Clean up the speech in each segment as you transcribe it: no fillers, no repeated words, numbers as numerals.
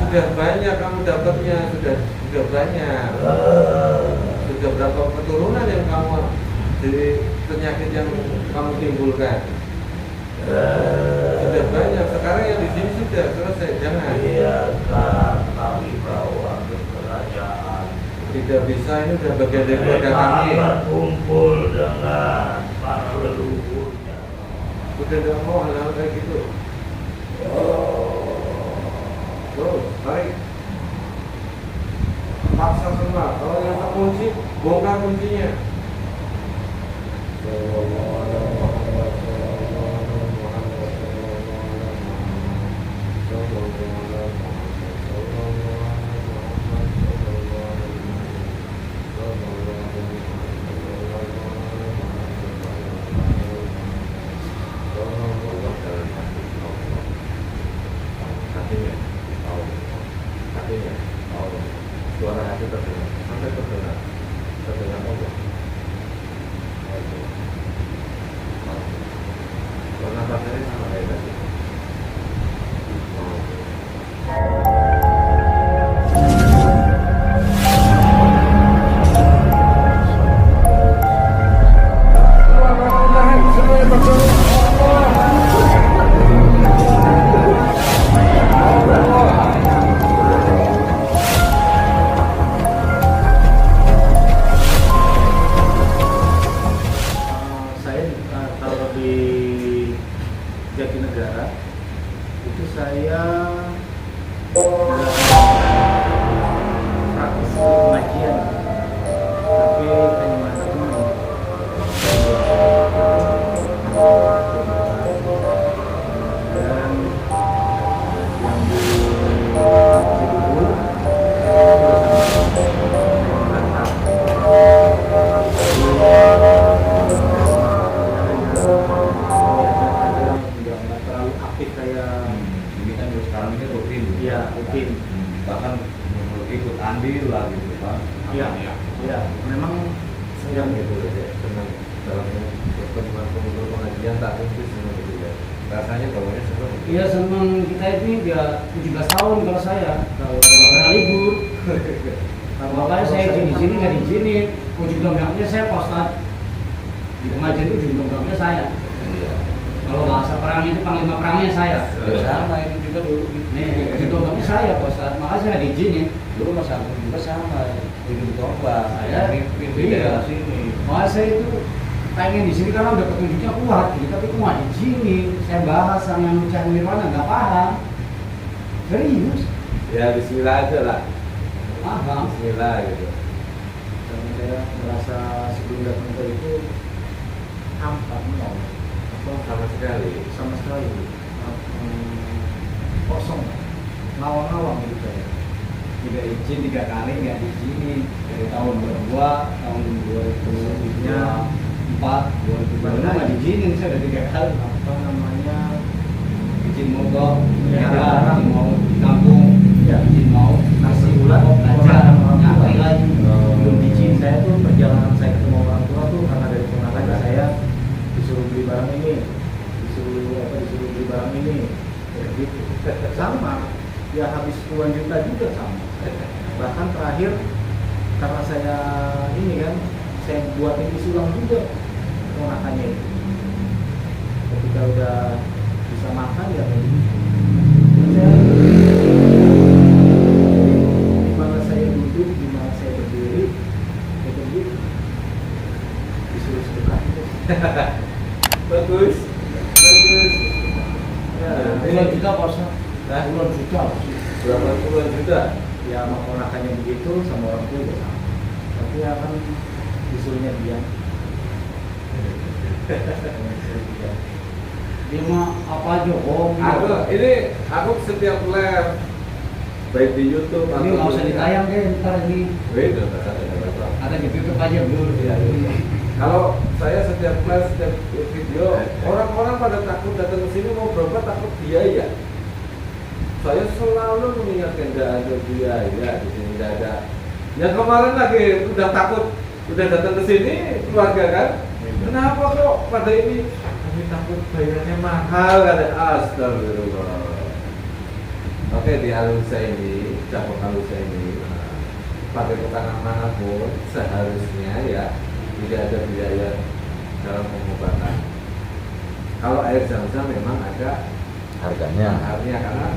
sudah banyak kamu dapatnya, sudah banyak. Sudah berapa keturunan yang kamu dari penyakit yang kamu timbulkan? Sudah banyak. Sekarang yang di sini sudah selesai. Jangan. Iya, kan kami bawa ke kerajaan. Tidak bisa, ini sudah bagian dari keluarga kami. Kumpul dengan para leluhurnya. Udah tidak mau hal-hal kayak gitu. Terus, tarik. Paksa semua. Kalau yang terkunci, bongkar kuncinya. Suara hati terdengar, sampai terdengar Allah. Warna pasirnya sama kayak tadi. Kalau di Jatinegara itu saya praktis pengajian, tapi hanya mana teman. Dan yang di Cibubur nggak terlalu aktif kayak ini kan sekarang ini rutin. ya rutin. Bahkan ikut andil lah gitu Pak. Iya, iya. Memang Senang gitu ya, senang dalam pertemuan pengajian tak tentu senang gitu ya. Rasanya bawahnya senang. Iya senang, kita ini dia 17 tahun kalau saya kalau pernah libur. Kalau bapaknya saya di sini nggak diizinin, ujung tombaknya saya postat di pengajian itu ujung tombaknya saya. Kalau bahasa perang itu panglima perangnya saya. Sama ini juga dulu. Nih ujung tombaknya saya postat, makanya saya nggak diizinin. Dulu Mas Agung juga sama ujung tombak. Saya Pimpin iya. daerah sini. Makanya saya itu pengen di sini karena udah petunjuknya kuat, gitu. Tapi kok nggak diizinin. Saya bahas sama yang Cahyo Nirwana nggak paham. Serius? Ya Bismillah aja lah. Paham. Bismillah gitu. dan saya merasa sebelum datang ke itu hampa nol, Sama sekali. sama sekali kosong, ngawang-ngawang gitu saya. Tidak izin 3 kali nggak diizinin dari tahun 2002, tahun 2004, 2005 nggak diizinin saya udah 3 kali. Apa namanya? Izin mogok, Ya. izin mau di kampung, Ya. izin mau Kasih bulan belajar, orang tua. nyampe lagi belum diizin. Saya tuh perjalanan saya ketemu orang tua tuh karena dari ponakannya saya disuruh beli barang ini, disuruh beli barang ini, kayak gitu. Sama, ya habis puluhan juta juga sama. Bahkan terakhir karena saya ini kan, saya buatin isi ulang juga ponakannya itu. Ketika udah bisa makan ya kayak gitu. Saya di mana saya duduk, di mana saya berdiri, kayak gitu. Disuruh sedekah. Bagus. Bagus. Ya, Puluhan juta kosa, Hah? puluhan juta. Berapa puluhan juta? Ya sama ponakannya begitu, sama orang tua juga sama. Tapi ya kan disuruhnya diam. Disuruh diam. Dia mah apa aja bohong. Aku setiap live baik di YouTube Ini nggak usah ditayang deh ntar ini. Beda, ada. Ada ditutup aja dulu. Iya, iya. Kalau saya setiap live, setiap video, orang-orang pada takut datang ke sini mau berobat takut biaya. Saya selalu mengingatkan tidak ada biaya di sini, tidak ada. Yang kemarin lagi udah takut, udah datang ke sini keluarga kan? Kenapa kok pada ini? Kami takut bayarnya mahal, kata astagfirullah. Tapi oke di halusa ini, cabang halusa ini, pakai ketangan manapun seharusnya ya tidak ada biaya dalam pengobatan. Kalau air zam-zam memang ada Harganya. karena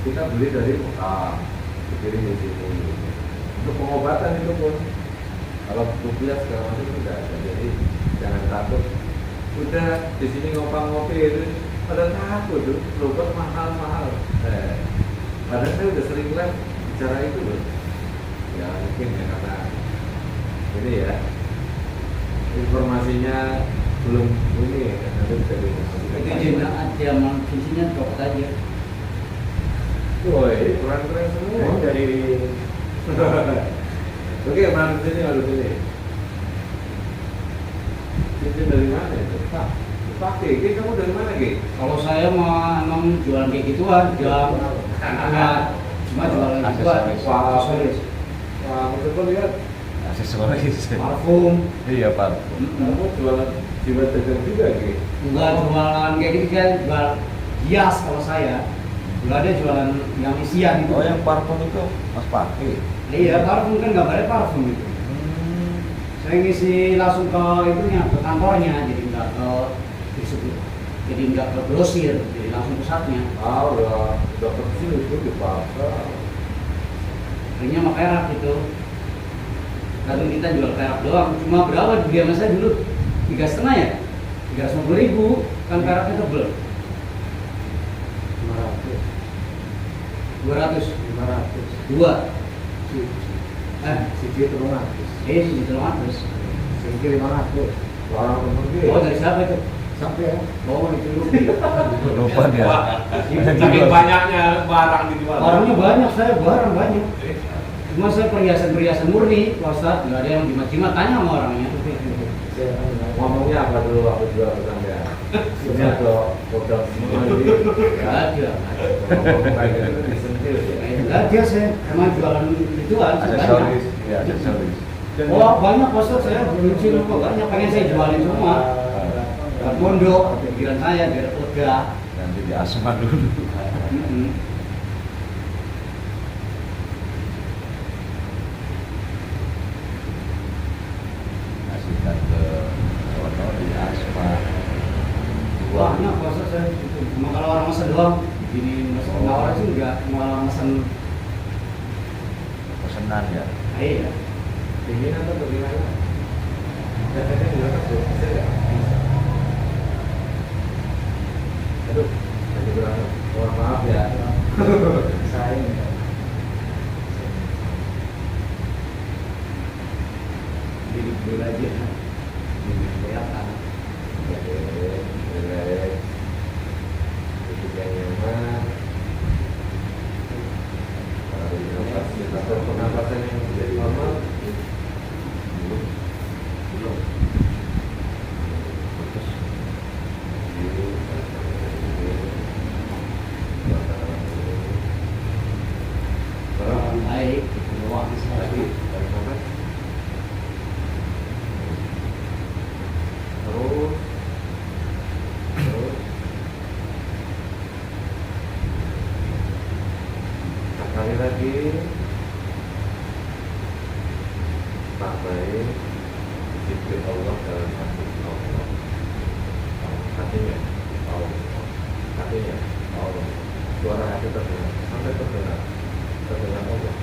kita beli dari Mekah, dikirim di sini. Untuk pengobatan itu pun kalau tubuhnya segala macam tidak ada, jadi jangan takut. Udah di sini ngopi itu pada takut tuh, berobat mahal. Padahal saya udah sering live bicara itu loh. Ya mungkin ya karena ini ya informasinya belum ini ya, nanti bisa diinformasikan. Itu jemaat yang fungsinya copot aja. Woi, keren semua. Ini dari Oke, mana sini harus ini. Cincin dari mana itu? Pakai, Ki, kamu dari mana, Ki? Kalau saya mau emang jualan kayak gituan, jualan enggak cuma jualan gituan. Wah, Aksesoris, Wah, coba lihat. Aksesoris. parfum, Iya, Pak. Kamu jualan jiwa dagang juga, Ki? enggak jualan kayak gitu kan, jual hias kalau saya. Enggak ada jualan yang isian itu. Oh, yang parfum itu Mas pakai. Iya, parfum kan gambarnya parfum itu. Saya ngisi langsung ke itunya, ke kantornya, jadi enggak ke disebut, jadi enggak ke grosir, jadi langsung pusatnya. Udah kecil itu di pasar. Akhirnya sama perak gitu. Kadang kita jual perak doang. Cuma berapa beli sama saya dulu? 3,5 ya? 350.000 kan peraknya tebel. 200, 500. 2. Siji 300. Siji 300. Siji 500. Orang temen, Ki. Oh dari siapa itu? Sampai ya. Oh itu dulu. Lupa dia. Saking banyaknya barang dijual. Barangnya banyak, saya barang banyak. Cuma saya perhiasan murni, Pak Ustadz, nggak ada yang jimat-jimat, tanya sama orangnya. Ngomongnya apa dulu aku jual ke Anda? Ini ada produk semua ini. Nggak ada. Ngomong kayak gitu disentil ya. Nggak ada, saya emang jualan ituan, Aksesoris. Iya, aksesoris. Oh banyak Pak Ustadz, saya benci lupa banyak, pengen saya jualin semua. Buat mondok, pikiran saya biar lega. Nanti di asma dulu. Mm-mm. Kasihkan ke sono di asma. Banyak Pak Ustadz saya. Cuma kalau orang mesen doang, gini mesen orang sih enggak, malah mesen. Pesanan ya. Iya. Dingin atau bagaimana? Katanya juga kasih bisa ya? Aduh, tadi kurang. Mohon maaf ya. Saya Jadi dulu aja. Kelihatan. Relax. Duduk yang nyaman. Tarik nafas, atur pernapasan yang menjadi normal. Belum. Baik, ruang Lagi, lagi. tarik nafas. Terus. Sekali lagi. Pakai zikir Allah dalam hati Allah. Hatinya Allah. Hatinya Allah. Suara hati terdengar sampai terdengar Allah.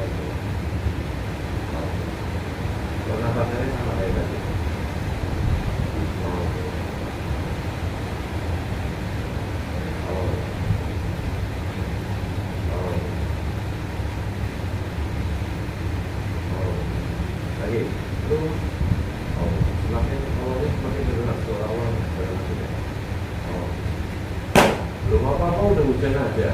Allah. Pernapasannya sama kayak tadi. Allah. Allah. Allah. Lagi, terus semakin awalnya semakin terdengar suara Allah dalam hatinya. Belum apa-apa udah hujan aja.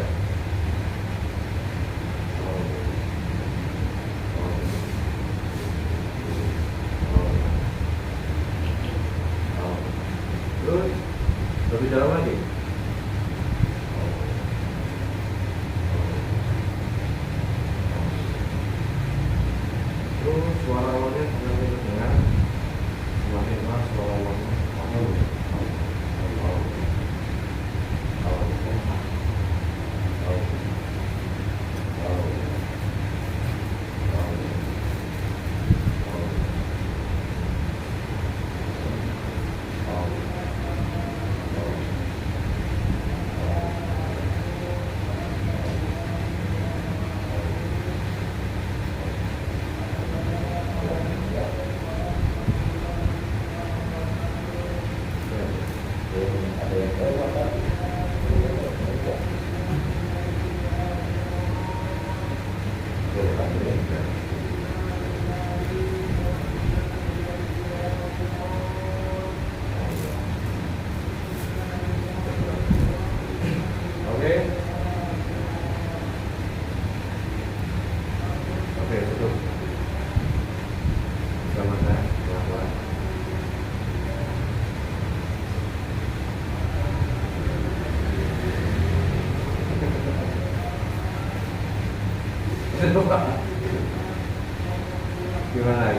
Gimana?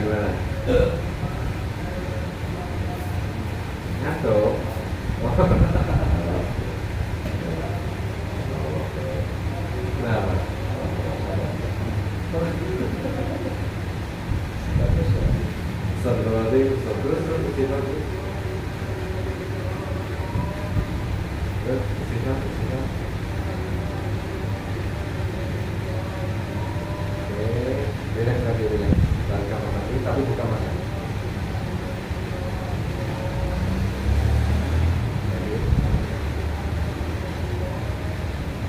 Ngantuk. Kenapa? Terus relax lagi, relax. Tarik kamar lagi, tapi buka mata.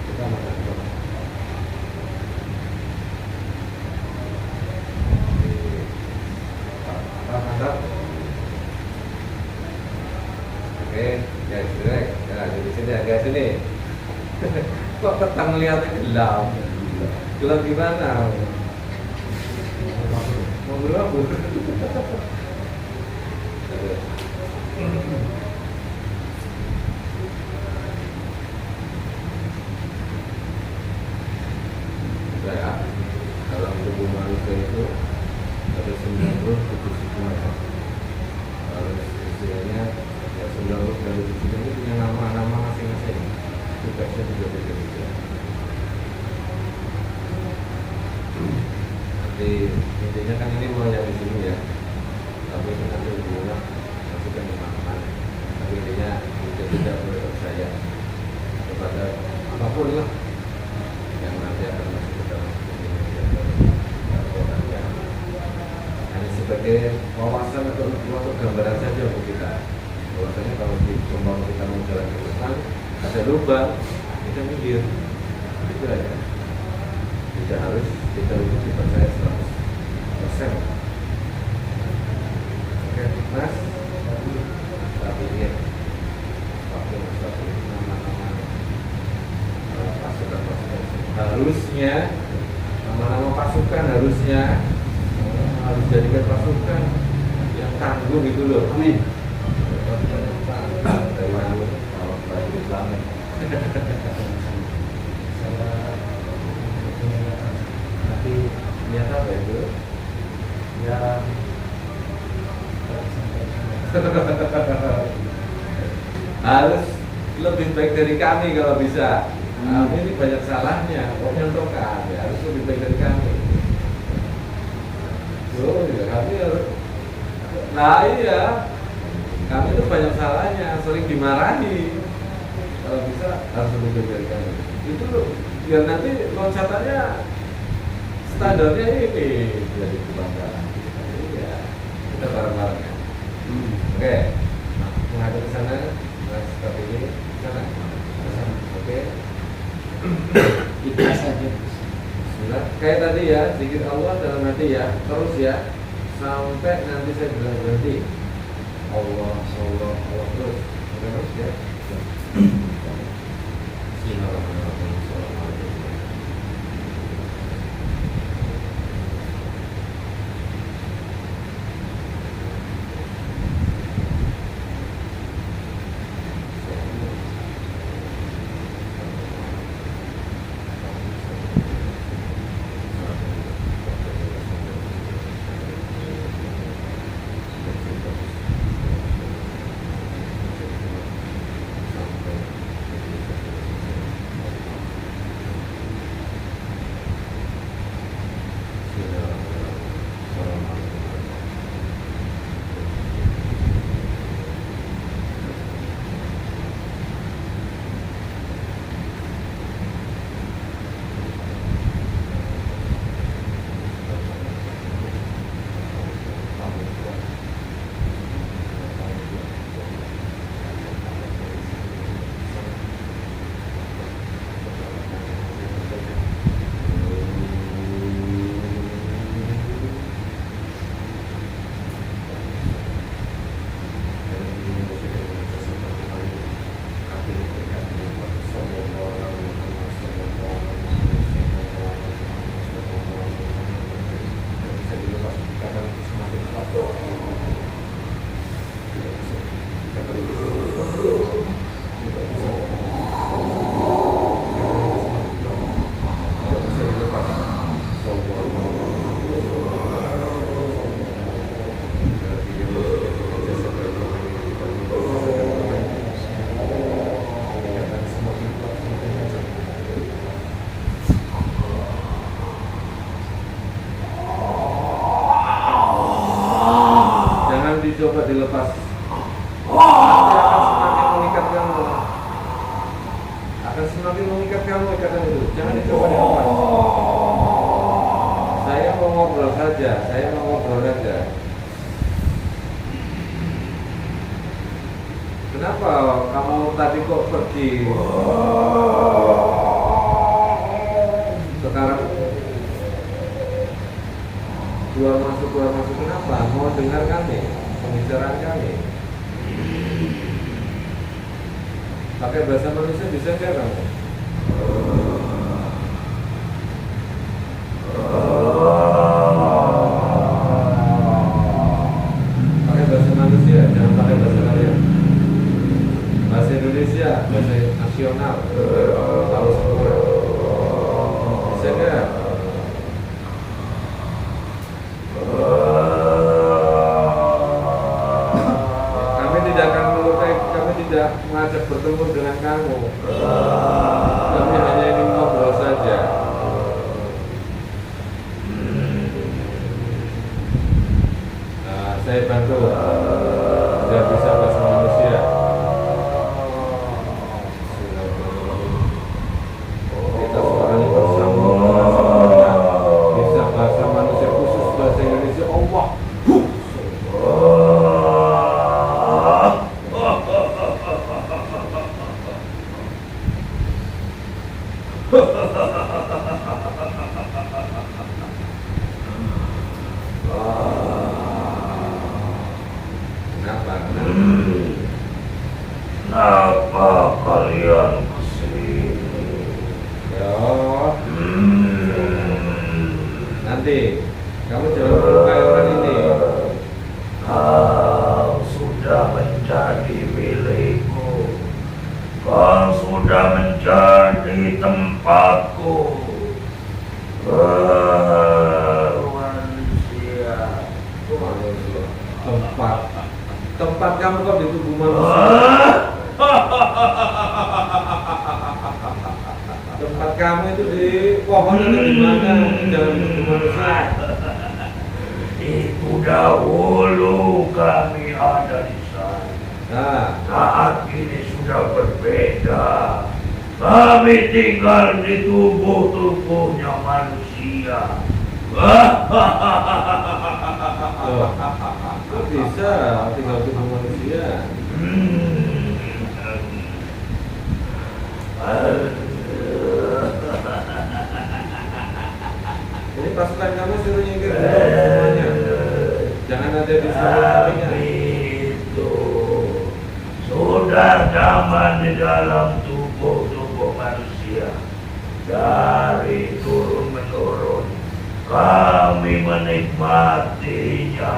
Buka mata, buka mata. Mantap. Oke, guys, relax. Ya, di sini ya, guys, sini. Kok tetap melihatnya gelap? Gelap gimana? Mau berapa? Ya, dalam tubuh manusia itu ada 97 sistem. Kalau istilahnya ya 97 sistem itu punya nama-nama masing-masing. Tugasnya juga beda-beda. Nanti intinya kan ini mau yang di sini ya, tapi nanti hubungan masukkan di mana-mana. Tapi intinya tidak boleh percaya kepada apapun lah yang nanti akan masuk ke dalam orangnya. Hanya sebagai wawasan atau gambaran saja untuk kita. Bahwasanya kalau kita mau jalan ke depan ada lubang, kita minggir. Itu aja. Tidak harus kita dipercaya 100%. Oke, Mas. Tapi ya, pakai nama-nama pasukan harusnya nama-nama pasukan harusnya harus jadikan pasukan yang tangguh gitu loh. Amin. Dari mana lu? Kalau baju Islam. Tapi Lihat apa itu? ya Harus lebih baik dari kami kalau bisa. Kami ini banyak salahnya, menyontohkan ya, harus lebih baik dari kami. Oh ya, kami harus. Nah iya, kami itu banyak salahnya, sering dimarahi. Kalau bisa harus lebih baik dari kami. Itu biar nanti loncatannya standarnya ini jadi kebanggaan. Iya, kita bareng-bareng ya. Oke, menghadap ke sana, seperti ini, sana, oke. Ikhlas saja. Bismillah. Kayak tadi ya, zikir Allah dalam hati ya, terus ya, sampai nanti saya bilang berhenti. Allah, Allah, Allah terus, terus ya. Bismillahirrahmanirrahim. Assalamualaikum. jangan dicoba dilepas. Saya mau ngobrol saja, Kenapa kamu tadi kok pergi? Sekarang keluar masuk kenapa? Mau dengar kami, pembicaraan kami. Pakai bahasa manusia bisa nggak kamu? Pakai bahasa manusia, jangan pakai bahasa kalian. Bahasa Indonesia, bahasa nasional, harus semua. Bisa nggak? Kami tidak akan melukai, kami tidak mengajak bertemu dengan kamu. Kami hanya ingin ngobrol saja. Nah, saya bantu. Biar bisa bahasa manusia. Kita sekarang bersambung bisa bahasa manusia khusus bahasa Indonesia. Allah. Kenapa? Kenapa kalian kesini? Ya, nanti kamu jangan melukai orang ini. Kau sudah menjadi milikku. Kau sudah menjadi tempatku. Manusia. Manusia. Tempat kamu kok di tubuh manusia. Tempat kamu itu di pohon atau di mana? Jangan di tubuh manusia. Itu dahulu kami ada di sana. Nah, Saat ini sudah berbeda. Kami tinggal di tubuhnya manusia. kok bisa tinggal di tubuh manusia? Ini pasukan kamu suruh nyingkir dulu semuanya. Jangan ada di sampingnya. Itu sudah nyaman di dalam tubuh manusia. Dari turun menurun kami menikmatinya.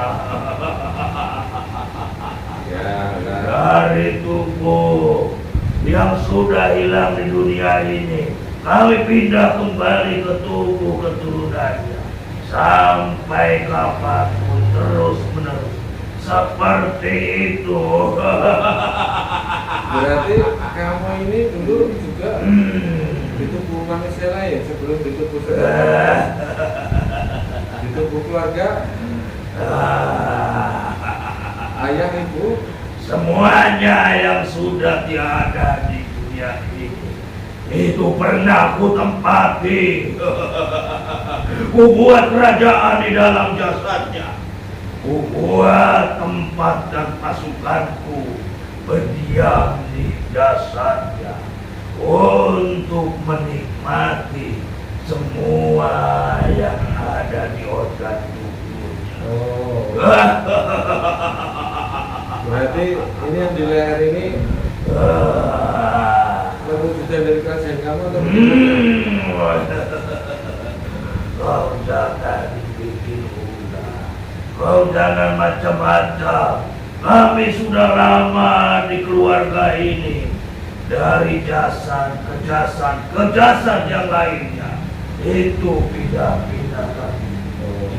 Ya, Dari tubuh yang sudah hilang di dunia ini, kami pindah kembali ke tubuh keturunannya. Sampai kapanpun terus menerus seperti itu. berarti kamu ini dulu juga di tubuh manusia lain sebelum di tubuh saudara, di tubuh keluarga, ayah, ibu. Semuanya yang sudah tiada di dunia ini itu pernah ku tempati. Ku buat kerajaan di dalam jasadnya. Ku buat tempat dan pasukanku berdiam di jasadnya untuk menikmati semua yang ada di organ tubuhnya. Oh, berarti ini yang di leher ini perwujudan dari kerajaan kamu atau bagaimana? Kau jangan bikin ulah. Kau jangan macam-macam. Kami sudah lama di keluarga ini. Dari jasad ke jasad yang lainnya. Itu pindah-pindah kami.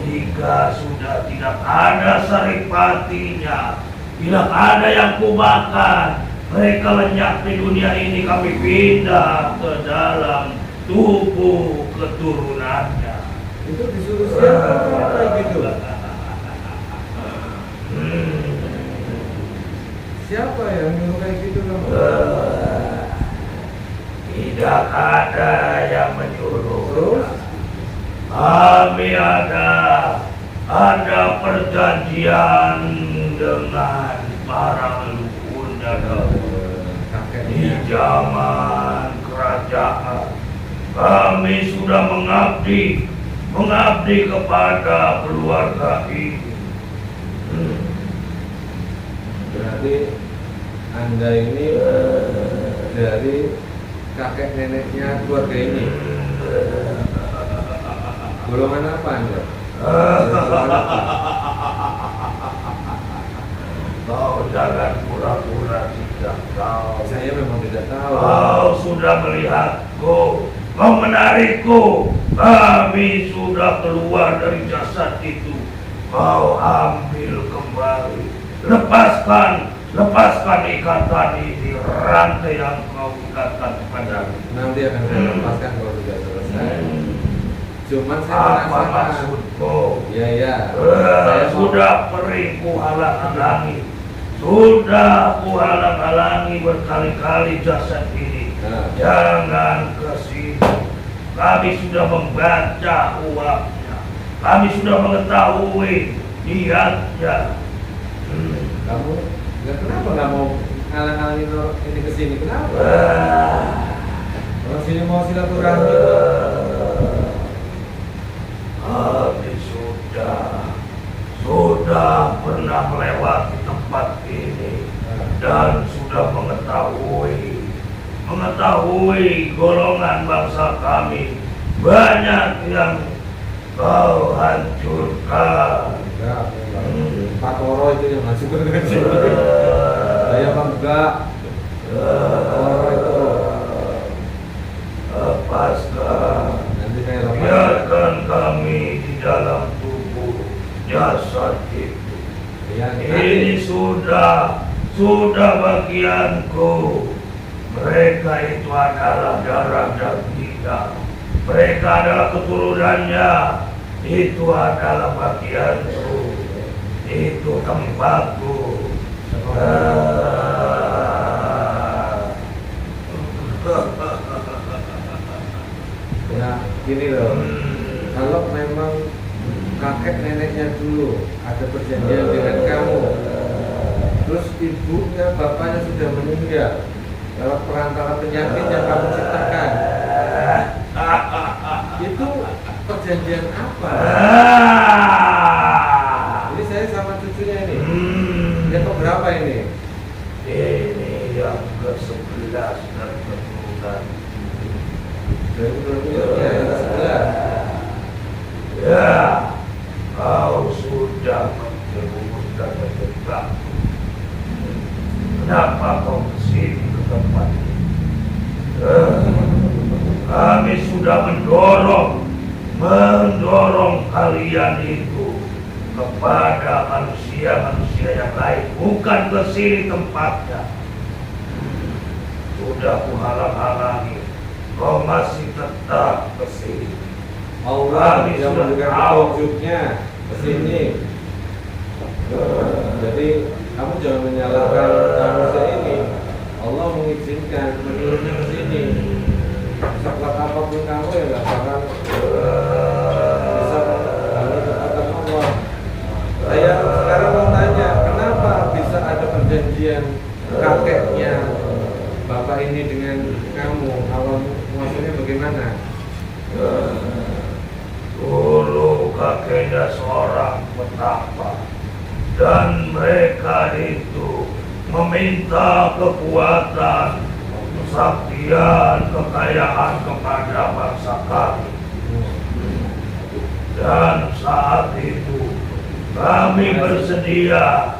Jika sudah tidak ada saripatinya, tidak ada yang kumakan, mereka lenyap di dunia ini, kami pindah ke dalam tubuh keturunannya. Itu disuruh siapa kayak gitu? Siapa yang nyuruh kayak gitu kamu? Tidak ada yang menyuruh. Terus? Kami ada perjanjian dengan para leluhurnya di zaman kerajaan. Kami sudah mengabdi kepada keluarga ini. Berarti Anda ini dari kakek neneknya keluarga ini. Golongan apa Anda? Golongan apa? Kau jangan pura-pura tidak tahu. Saya memang tidak tahu. Kau sudah melihatku, kau menarikku. Kami sudah keluar dari jasad itu. Kau ambil kembali. Lepaskan ikatan ini, rantai yang kau ikatkan kepadaku. Nanti akan saya lepaskan kalau sudah selesai. Cuman saya Apa merasakan. maksudku? Ya. Saya mau- Sudah perih ku halang-halangi. Sudah ku halang-halangi berkali-kali jasad ini. Nah. Jangan ke sini. Kami sudah membaca uapnya. Kami sudah mengetahui niatnya. Kamu kenapa nggak mau ngalang-ngalangin ini ke sini? Kenapa? Orang sini mau silaturahmi. Kami sudah pernah melewati tempat ini dan sudah mengetahui golongan bangsa kami banyak yang kau hancurkan. Enggak. Pak Toro itu yang masuk ke sini. Saya mah enggak. Pak Toro itu. Lepaskan. Nanti saya lepaskan. Biarkan kami di dalam tubuh jasad itu. Ya, Ini sudah bagianku. Mereka itu adalah darah dagingnya. Mereka adalah keturunannya. Itu adalah bagianku. Itu tempatku. Nah, gini loh. Kalau memang kakek neneknya dulu ada perjanjian dengan kamu, terus ibunya bapaknya sudah meninggal lewat perantara penyakit yang kamu ciptakan, itu perjanjian apa? Ini saya sama cucunya ini. Yang keberapa ini? Ini yang ke-11 dan keturunan. Yang ke-11. Ya, kau sudah menjerumus dan menjebak. Kenapa kau kesini ke tempat ini? Kami sudah mendorong kalian itu kepada manusia yang lain, bukan ke sini tempatnya. Sudah kuhalang-halangi, kau masih tetap ke sini. Allah Kami yang sudah memberikan tahu. petunjuknya ke sini. Jadi kamu jangan menyalahkan manusia ini. Allah mengizinkan menurunnya ke sini. Sekuat apapun kamu ya nggak bakal bisa mengalami kekuatan Allah. Saya sekarang mau tanya, kenapa bisa ada perjanjian kakeknya bapak ini dengan kamu? Awal maksudnya bagaimana? Dulu kakeknya seorang petapa dan mereka itu meminta kekuatan, kesaktian, kekayaan kepada bangsa kami. Dan saat itu kami bersedia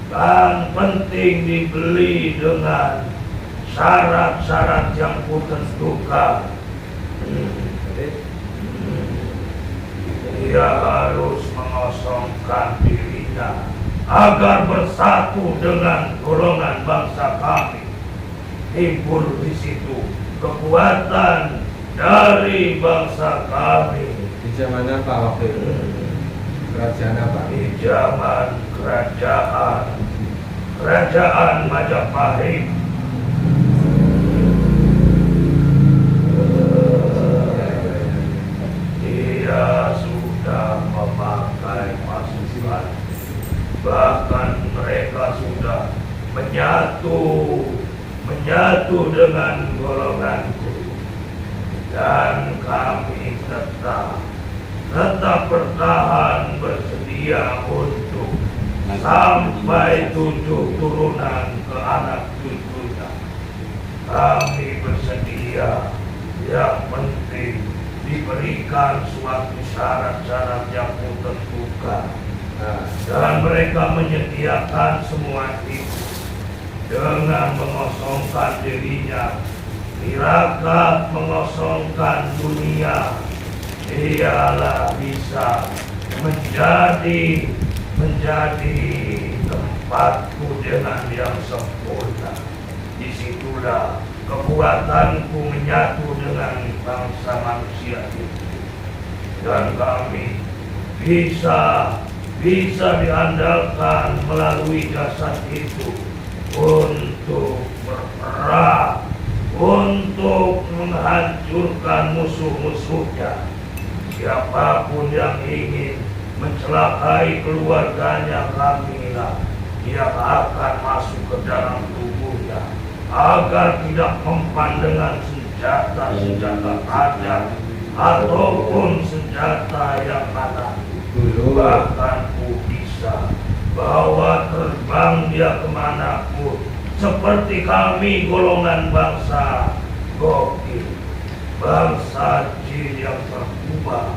dan penting dibeli dengan syarat-syarat yang kutentukan. Dia harus mengosongkan dirinya agar bersatu dengan golongan bangsa kami. Timbul di situ kekuatan dari bangsa kami. Di zaman apa waktu itu? Kerajaan apa? Di zaman kerajaan Majapahit. menyatu dengan golonganku, dan kami tetap bertahan bersedia untuk sampai 7 turunan ke anak cucunya. Kami bersedia, yang penting diberikan suatu syarat-syarat yang kutentukan. Dan mereka menyediakan semua itu dengan mengosongkan dirinya, tirakat mengosongkan dunia. Ialah bisa menjadi tempatku dengan yang sempurna. Disitulah kekuatanku menyatu dengan bangsa manusia itu, dan kami bisa diandalkan melalui jasad itu untuk berperang, untuk menghancurkan musuh-musuhnya. Siapapun yang ingin mencelakai keluarganya kamilah yang akan masuk ke dalam tubuhnya, agar tidak mempan dengan senjata tajam ataupun senjata yang mana. Bahkan ku bisa bawa terbang dia kemanapun, seperti kami golongan bangsa gokil, bangsa jin yang terubah,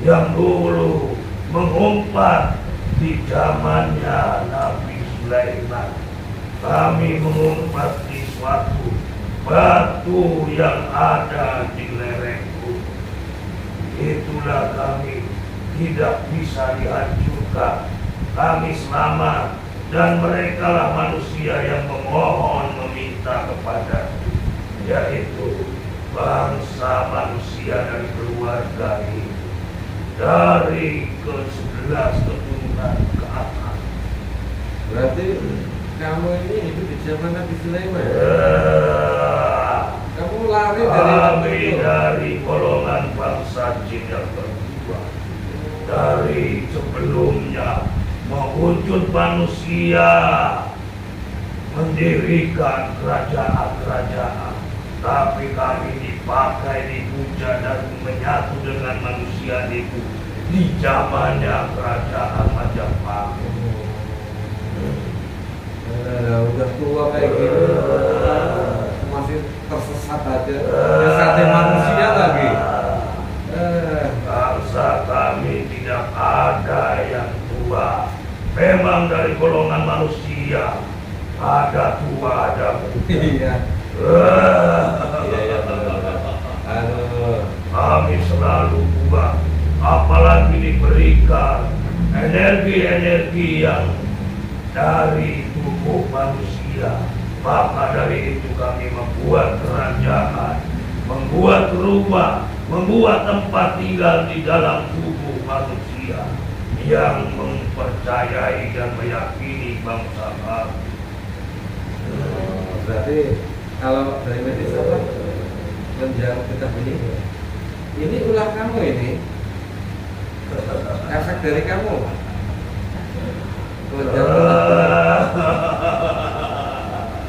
yang dulu mengumpat di zamannya Nabi Sulaiman. Kami mengumpat di suatu batu yang ada di lereng gunung. Itulah kami tidak bisa dihancurkan. Kami selamat, dan mereka lah manusia yang memohon meminta kepada, yaitu bangsa manusia dari keluarga ini, dari ke-11 keturunan ke atas. Berarti kamu ini hidup di zaman Nabi Sulaiman. Kamu lari dari golongan bangsa jin yang kedua. Dari sebelumnya mewujud manusia, mendirikan kerajaan-kerajaan, tapi kami dipakai, dipuja dan menyatu dengan manusia itu di zamannya kerajaan Majapahit. Udah tua kayak gini masih tersesat aja. Sesatnya manusia lagi. Bangsa kami tidak ada yang tua. Memang dari golongan manusia ada tua, ada muda. Iya. Iya. Aduh. Kami selalu tua, apalagi diberikan energi-energi yang dari tubuh manusia. Maka dari itu kami membuat kerajaan, membuat rumah, membuat tempat tinggal di dalam tubuh manusia yang mempercayai dan meyakini bangsa kami. Berarti kalau dari medis apa menjauh kita ini ulah kamu ini efek dari kamu.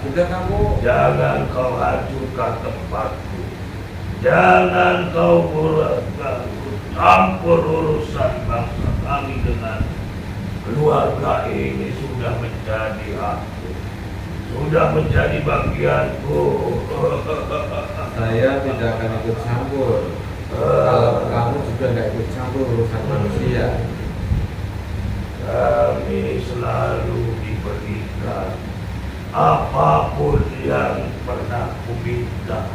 Sudah kamu Jangan kau hancurkan tempatku. Jangan kau campur urusan bangsa kami dengan keluarga ini. Sudah menjadi hakku, sudah menjadi bagianku. saya tidak akan ikut campur. Kalau kamu juga nggak ikut campur urusan manusia. Kami selalu diberikan apapun yang pernah kuminta,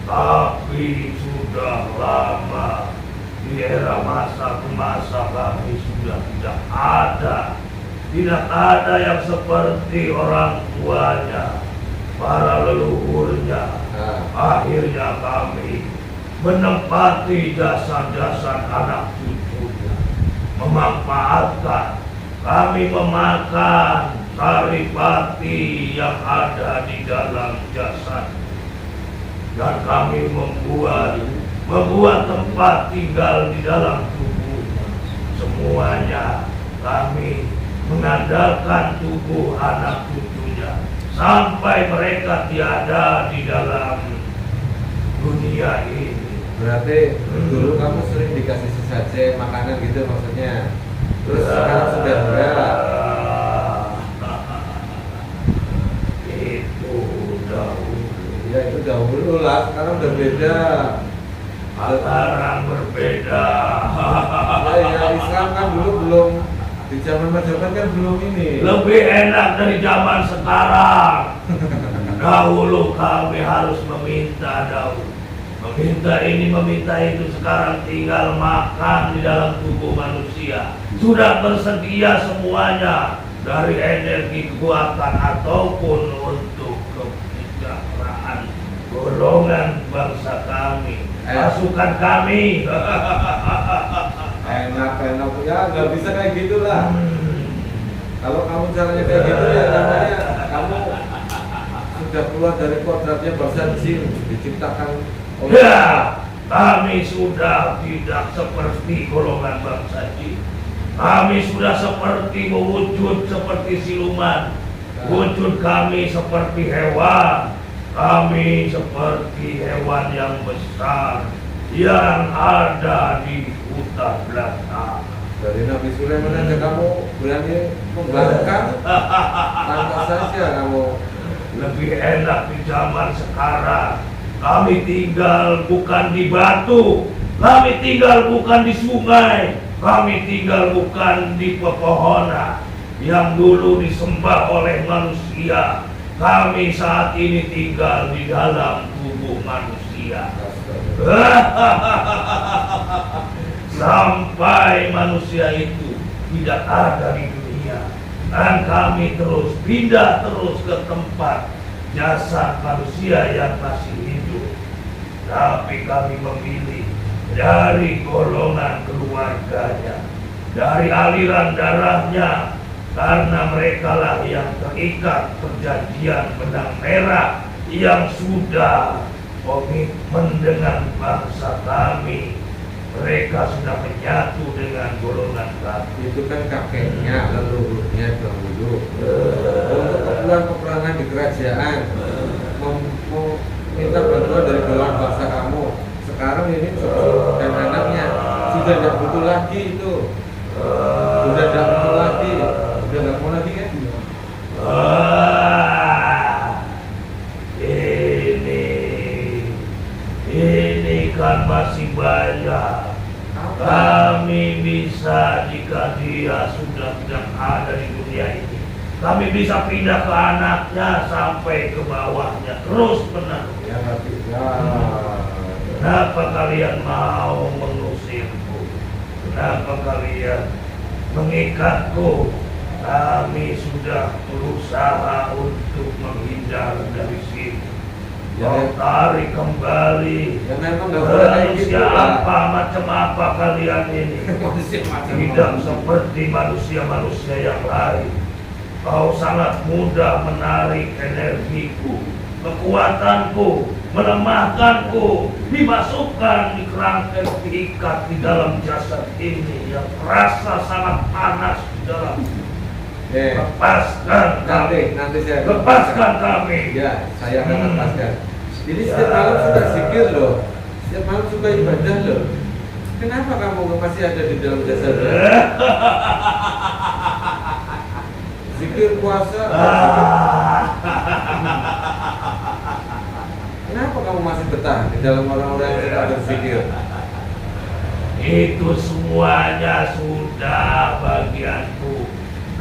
tapi sudah lama di era masa ke masa kami sudah tidak ada yang seperti orang tuanya, para leluhurnya. Akhirnya kami menempati jasa-jasa anak cucunya, memanfaatkan. Kami memakan saripati yang ada di dalam jasad, dan kami membuat tempat tinggal di dalam tubuhnya. Semuanya kami mengandalkan tubuh anak cucunya sampai mereka tiada di dalam dunia ini. Berarti dulu kamu sering dikasih sesajen makanan gitu maksudnya. Terus sekarang sudah enggak. Itu dahulu. Ya itu dahulu lah, sekarang udah beda. Sekarang berbeda. Ya Islam kan dulu belum, di zaman Majapahit kan belum ini. Lebih enak dari zaman sekarang. Dahulu kami harus meminta dahulu. Meminta ini, meminta itu, sekarang tinggal makan di dalam tubuh manusia. Sudah tersedia semuanya, dari energi kekuatan ataupun untuk kesejahteraan golongan bangsa kami, pasukan kami. Enak ya nggak bisa kayak gitulah. Kalau kamu caranya kayak gitu ya namanya kamu sudah keluar dari kodratnya bangsa jin, diciptakan oleh Ya, kami sudah tidak seperti golongan bangsa jin. Kami sudah seperti mewujud seperti siluman. Wujud kami seperti hewan. Kami seperti hewan yang besar yang ada di hutan belantara. dari Nabi Sulaiman aja kamu berani membangkang, tangkap saja kamu. Lebih enak di zaman sekarang. Kami tinggal bukan di batu, kami tinggal bukan di sungai, kami tinggal bukan di pepohonan yang dulu disembah oleh manusia. Kami saat ini tinggal di dalam tubuh manusia. Sampai manusia itu tidak ada di dunia, dan kami terus pindah terus ke tempat jasad manusia yang masih hidup. Tapi kami memilih dari golongan keluarganya, dari aliran darahnya, karena merekalah yang terikat perjanjian benang merah yang sudah komitmen dengan bangsa kami. Mereka sudah menyatu dengan golongan kami. Itu kan kakeknya, leluhurnya dahulu. Untuk keperluan peperangan di kerajaan, minta bantuan dari golongan bangsa kamu. Sekarang ini cucu dan anaknya sudah tidak butuh lagi itu. Sudah tidak mau lagi. Sudah tidak mau lagi kan? Ini kan masih banyak. Kami bisa, jika dia sudah tidak ada di dunia ini, kami bisa pindah ke anaknya sampai ke bawahnya terus menerus. Ya nggak bisa. Kenapa kalian mau mengusirku? Kenapa kalian mengikatku? Kami sudah berusaha untuk menghindar dari sini. Kau tarik kembali. Ya memang nggak boleh kayak gitu Manusia lah. apa, macam apa kalian ini? Tidak seperti manusia-manusia yang lain. Kau sangat mudah menarik energiku, kekuatanku, melemahkanku, dimasukkan di kerangkeng, diikat di dalam jasad ini yang terasa sangat panas di dalam. Lepaskan kami, Nanti saya lepaskan kami. Ya, saya akan lepaskan. Ini setiap malam sudah zikir loh, setiap malam sudah ibadah loh. Kenapa kamu masih ada di dalam jasad? Zikir puasa. Kenapa kamu masih betah di dalam orang-orang yang tidak berzikir? Itu semuanya sudah bagianku.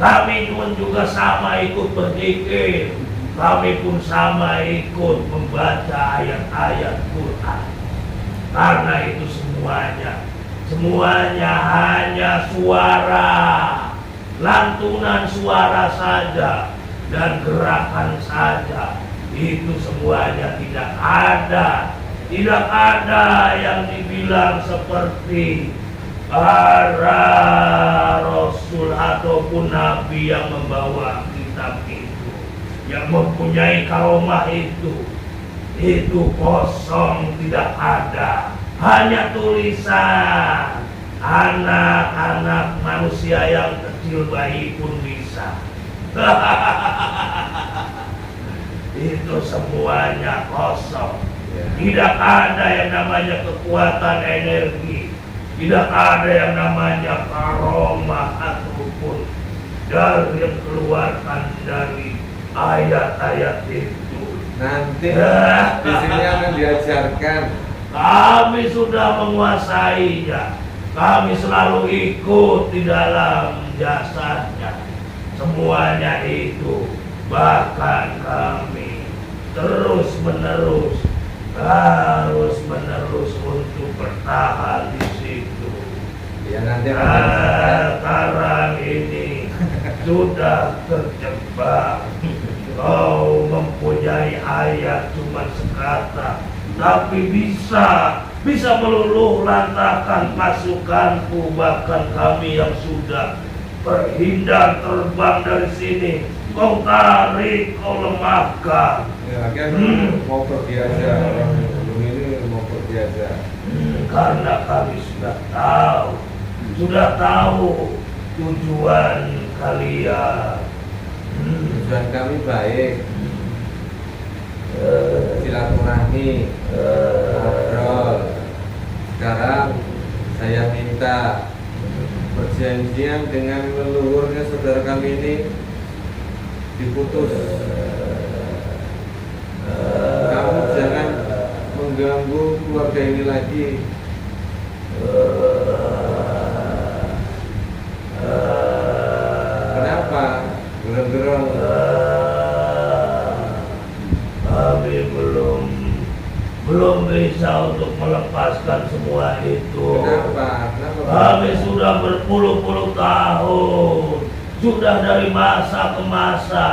Kami pun juga sama ikut berzikir. Kami pun sama ikut membaca ayat-ayat Quran. Karena itu semuanya hanya suara, lantunan suara saja dan gerakan saja. Itu semuanya tidak ada yang dibilang seperti para rasul ataupun nabi yang membawa kitab itu, yang mempunyai karomah itu kosong, tidak ada, hanya tulisan. Anak-anak manusia yang kecil, bayi pun bisa. itu semuanya kosong. Ya. Tidak ada yang namanya kekuatan energi, tidak ada yang namanya karomah ataupun dari yang keluarkan dari ayat-ayat itu. Nanti di sini akan diajarkan. Kami sudah menguasainya. Kami selalu ikut di dalam jasanya. Semuanya itu, bahkan kami terus menerus untuk bertahan di situ. Ya nanti akan diajarkan. Sekarang ini sudah terjebak. Kau mempunyai ayat cuma sekata, tapi bisa meluluh lantakan pasukanku, bahkan kami yang sudah berhindar terbang dari sini. Kau tarik, kau lemahkan. Ya kan mau pergi aja. Orang belum ini mau pergi aja. Karena kami sudah tahu tujuan kalian. Tujuan kami baik. Silaturahmi, ngobrol. Sekarang saya minta perjanjian dengan leluhurnya saudara kami ini diputus. Kamu jangan mengganggu keluarga ini lagi. Kenapa? Gereng-gereng. Kami belum bisa untuk melepaskan semua itu. Kenapa? Kami sudah berpuluh-puluh tahun, sudah dari masa ke masa,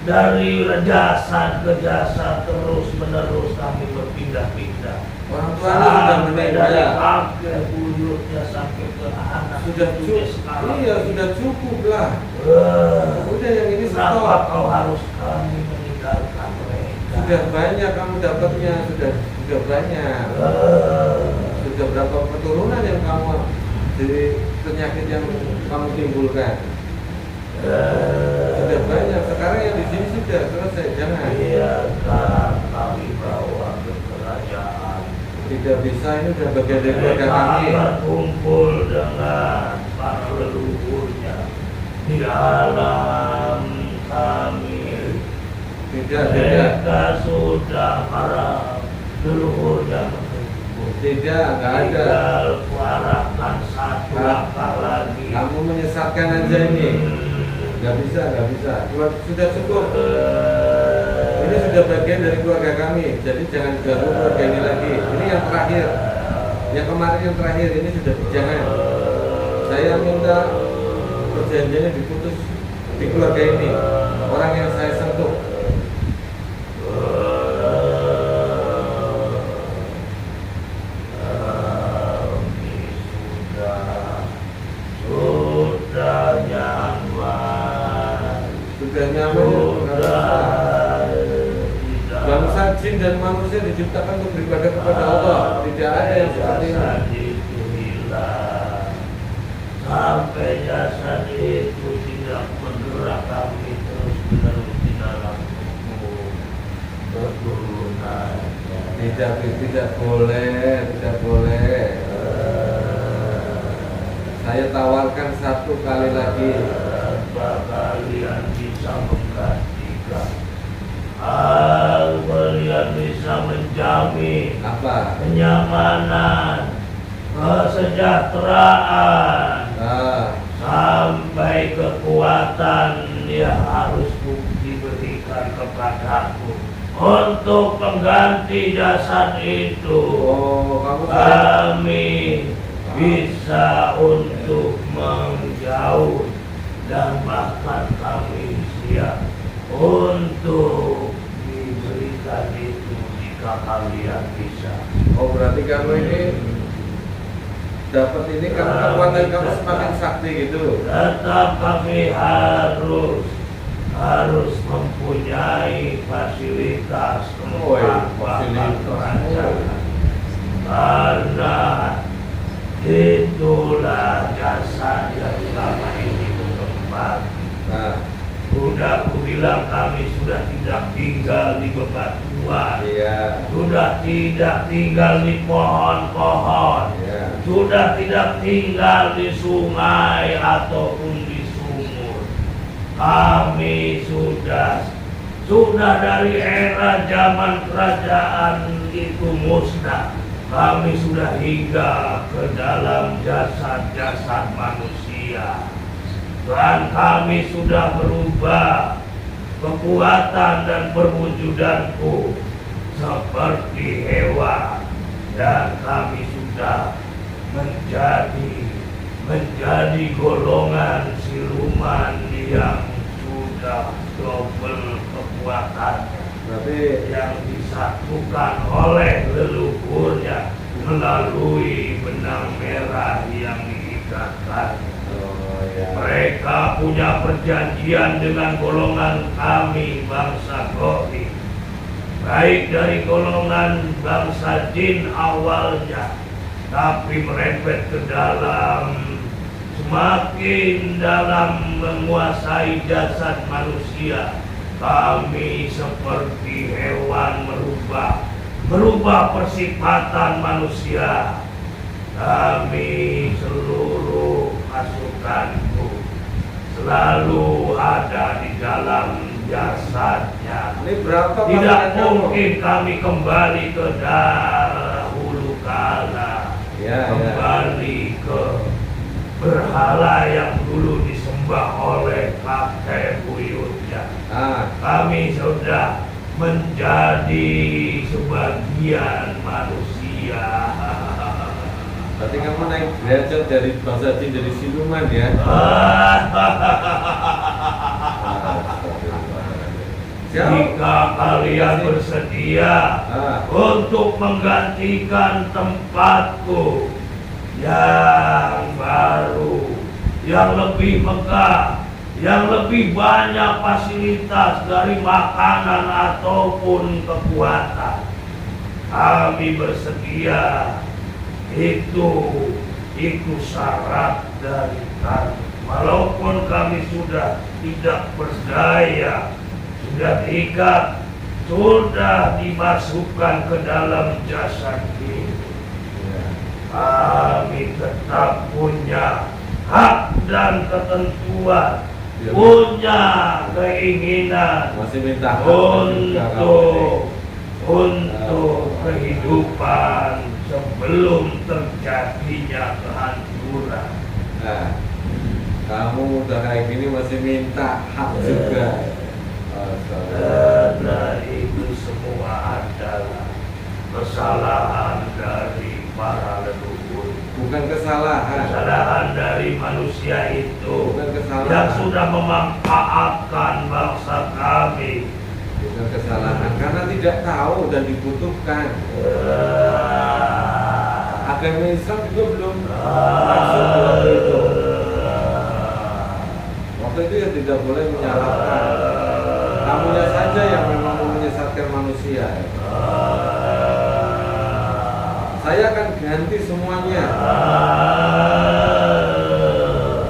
dari jasad ke jasad, terus menerus kami berpindah-pindah. Orang tua sudah Sampai dari meninggal. kakek buyutnya sampai ke anak Sudah cucu cukup. sekarang. Iya, sudah cukup lah. Eh, Udah yang ini Kenapa stop. kau harus kami meninggalkan mereka? Sudah banyak kamu dapatnya, sudah banyak. Sudah berapa keturunan yang kamu dari penyakit yang kamu timbulkan? Sudah banyak. Sekarang yang di sini sudah selesai. Jangan. Biarkan kami bawa ke kerajaan. Tidak bisa, ini sudah bagian dari keluarga kami. Mereka kumpul dengan para leluhurnya di alam kami. Tidak. Mereka sudah para leluhurnya menunggu. Tidak, nggak ada. Tinggal kuarahkan satu langkah lagi. Kamu menyesatkan aja ini. Nggak bisa. Sudah cukup. Ini sudah bagian dari keluarga kami. Jadi jangan ganggu keluarga ini lagi. Ini yang terakhir. Yang kemarin yang terakhir ini sudah jangan. Saya minta perjanjiannya diputus di keluarga ini. Orang yang saya sentuh. Sudah nyaman. Sudah nyaman. Nggak bisa. Bangsa jin dan manusia diciptakan untuk beribadah kepada Allah. Tidak ada yang seperti ini. Jasad itu hilang. Sampai jasad itu tidak bergerak, kami terus menerus di dalam tubuh keturunannya. Tidak boleh. Saya tawarkan satu kali lagi. Apa kalian bisa menggantikan? Kalian bisa menjamin Apa? kenyamanan, kesejahteraan, sampai kekuatan yang harus diberikan kepadaku untuk pengganti jasad itu. Oh, kamu Kami bisa untuk menjauh dan bahkan kami siap untuk diberikan itu jika kalian bisa. Oh, berarti kamu ini dapat ini karena kekuatan kamu semakin sakti gitu. Tetap kami harus mempunyai fasilitas Oh, iya, tempat bahkan fasilitas. kerajaan. Karena itulah jasa yang selama ini berkembang. Nah, Sudah kubilang kami sudah tidak tinggal di bebatuan. Iya. Sudah tidak tinggal di pohon-pohon. Iya. Sudah tidak tinggal di sungai ataupun di sumur. Kami sudah dari era zaman kerajaan itu musnah. Kami sudah hingga ke dalam jasad-jasad manusia. Dan kami sudah berubah kekuatan dan perwujudanku seperti hewan. Dan kami sudah menjadi golongan siluman yang sudah double kekuatannya, Berarti yang disatukan oleh leluhurnya melalui benang merah yang diikatkan. oh ya. Mereka punya perjanjian dengan golongan kami bangsa Gohi, baik dari golongan bangsa jin awalnya, tapi merembet ke dalam, semakin dalam menguasai jasad manusia. Kami seperti hewan merubah persifatan manusia. Kami seluruh pasukanku selalu ada di dalam jasadnya. Ini berapa Tidak pasukan kamu? mungkin kami kembali ke dahulu kala, Ya, kembali ke berhala yang dulu disembah oleh kakek buyutnya. Kami sudah menjadi sebagian manusia. Berarti kamu naik derajat dari bangsa jin, dari siluman ya? Jika kalian bersedia untuk menggantikan tempatku yang baru, yang lebih megah, yang lebih banyak fasilitas dari makanan ataupun kekuatan, kami bersedia. Itu syarat dari kami. Walaupun kami sudah tidak berdaya, sudah terikat, sudah dimasukkan ke dalam jasad ini, kami tetap punya hak dan ketentuan, punya keinginan Masih minta hak untuk kehidupan sebelum terjadinya kehancuran. Nah, kamu udah kayak gini masih minta hak juga. Karena itu semua adalah kesalahan dari para leluhur. Bukan kesalahan. Kesalahan dari manusia itu Bukan kesalahan. yang sudah memanfaatkan bangsa kami. Bukan kesalahan, karena tidak tahu dan dibutuhkan. Agama Islam juga belum masuk waktu itu. Waktu itu ya tidak boleh menyalahkan. Kamunya saja yang memang mau menyesatkan manusia. Saya akan ganti semuanya,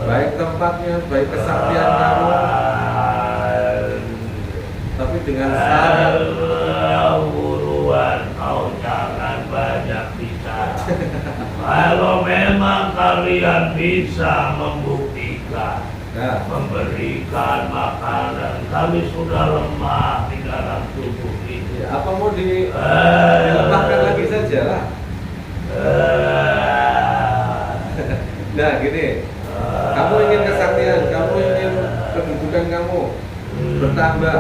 baik tempatnya, baik kesaktian kamu, tapi dengan syarat. Buruan, kau jangan banyak bicara. Kalau memang kalian bisa membuktikan, memberikan makanan, kami sudah lemah di dalam tubuh ini. Ya, apa mau dilepaskan lagi saja lah. Nah gini, kamu ingin kesaktian, kamu ingin kedudukan kamu bertambah,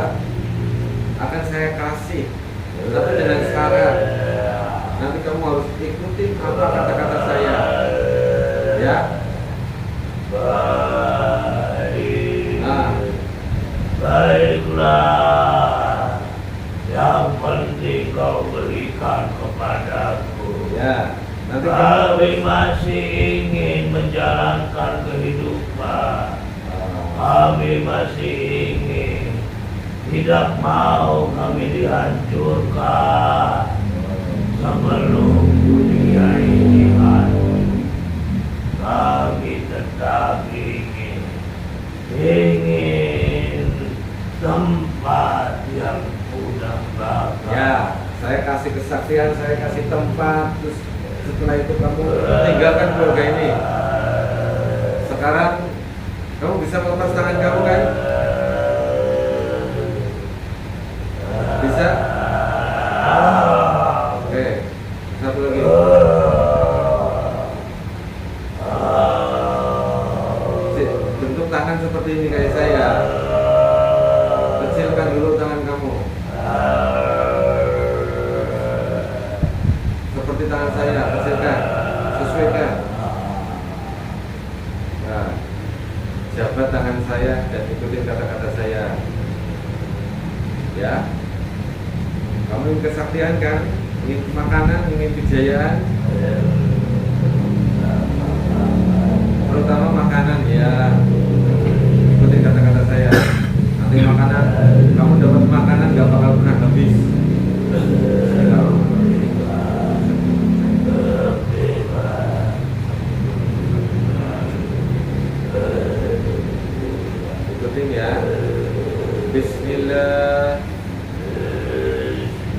akan saya kasih, tapi dengan syarat. Nanti kamu harus ikutin apa kata-kata saya, ya. Baiklah, yang penting kau berikan kepadaku. Ya, nanti kami masih ingin menjalankan kehidupan. Kami masih ingin, tidak mau kami dihancurkan sebelum dunia ini hancur. Kami tetap ingin tempat, terus setelah itu kamu tinggalkan keluarga ini. Sekarang kamu bisa melepas tangan kamu kan? Bisa? Oke, satu lagi. Bentuk tangan seperti ini kayak saya. Kecilkan dulu tangan kamu. Seperti tangan saya, kecilkan, sesuaikan. Nah, jabat tangan saya dan ikutin kata-kata saya. Ya, kamu ingin kesaktian kan? Ingin makanan, ingin kejayaan, terutama makanan ya. Ikutin kata-kata saya. Nanti makanan, kamu dapat makanan gak bakal pernah habis. Ikutin ya. Bismillah.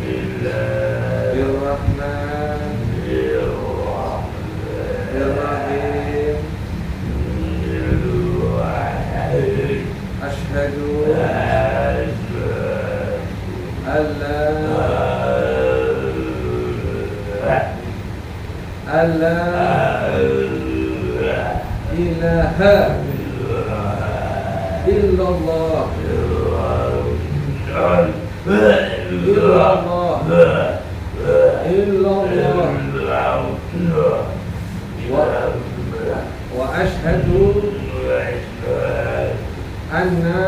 Bismillahirrahmanirrahim. Asyhadu alla ilaha illallah wa asyhadu anna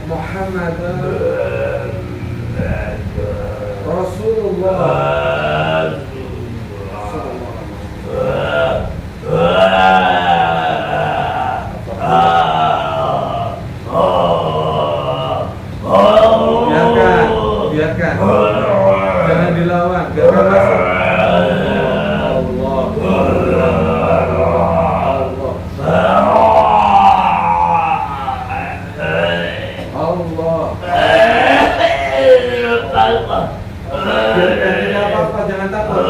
Muhammadan Rasulullah. Biarkan, jangan dilawan, biarkan masuk. Biarkan, tidak apa-apa, jangan takut.